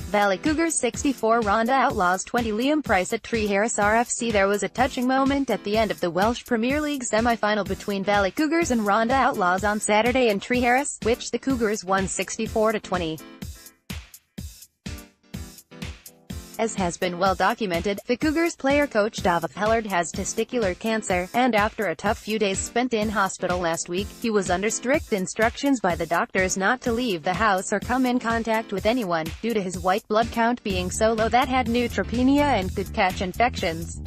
Valley Cougars 64 RHONDDA Outlaws 20 Liam Price at Treharris RFC. There was a touching moment at the end of the Welsh Premier League semi-final between Valley Cougars and RHONDDA Outlaws on Saturday in Treharris, which the Cougars won 64-20. As has been well documented, the Cougars player-coach Dafydd Hellard has testicular cancer, and after a tough few days spent in hospital last week, he was under strict instructions by the doctors not to leave the house or come in contact with anyone, due to his white blood count being so low that had neutropenia and could catch infections.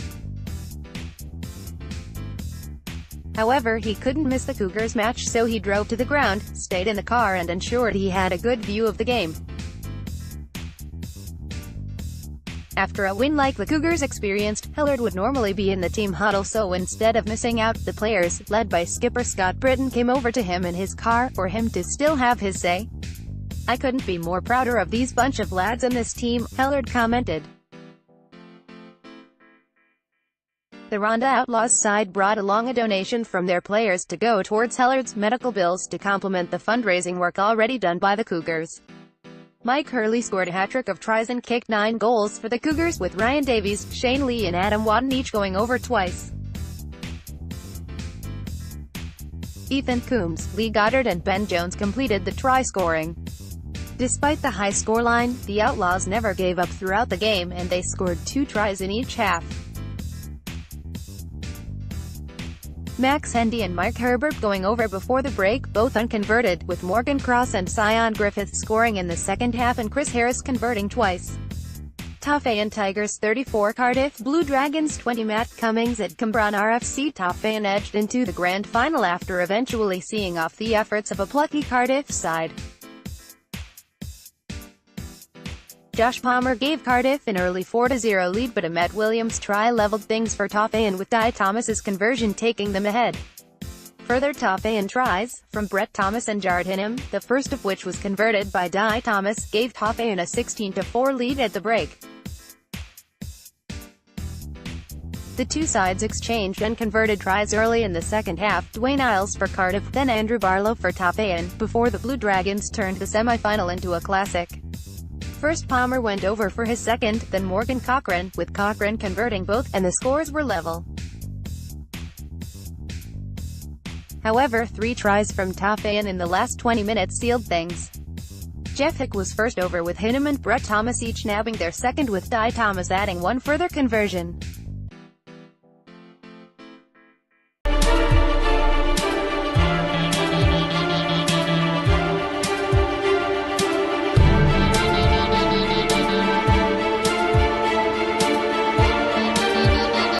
However, he couldn't miss the Cougars match, so he drove to the ground, stayed in the car and ensured he had a good view of the game. After a win like the Cougars experienced, Hellard would normally be in the team huddle, so instead of missing out, the players, led by skipper Scott Britton, came over to him in his car, for him to still have his say. "I couldn't be more prouder of these bunch of lads and this team," Hellard commented. The RHONDDA Outlaws side brought along a donation from their players to go towards Hellard's medical bills to complement the fundraising work already done by the Cougars. Mike Hurley scored a hat-trick of tries and kicked 9 goals for the Cougars, with Ryan Davies, Shane Lee and Adam Wadden each going over twice. Ethan Coombs, Lee Goddard and Ben Jones completed the try-scoring. Despite the high scoreline, the Outlaws never gave up throughout the game, and they scored 2 tries in each half. Max Hendy and Mark Herbert going over before the break, both unconverted, with Morgan Cross and Sion Griffith scoring in the second half and Chris Harris converting twice. Cougars and Tigers 34 Cardiff Blue Dragons 20 Matt Cummings at Cougars RFC. Cougars edged into the grand final after eventually seeing off the efforts of a plucky Cardiff side. Josh Palmer gave Cardiff an early 4-0 lead, but a Matt Williams try leveled things for Cougars, with Di Thomas's conversion taking them ahead. Further Cougars tries, from Brett Thomas and Jared Hinham, the first of which was converted by Di Thomas, gave Cougars a 16-4 lead at the break. The two sides exchanged unconverted tries early in the second half, Dwayne Isles for Cardiff, then Andrew Barlow for Cougars, before the Blue Dragons turned the semi-final into a classic. First Palmer went over for his second, then Morgan Cochrane, with Cochrane converting both, and the scores were level. However, 3 tries from Cougars in the last 20 minutes sealed things. Jeff Hick was first over with Hinham and Brett Thomas each nabbing their second, with Di Thomas adding 1 further conversion.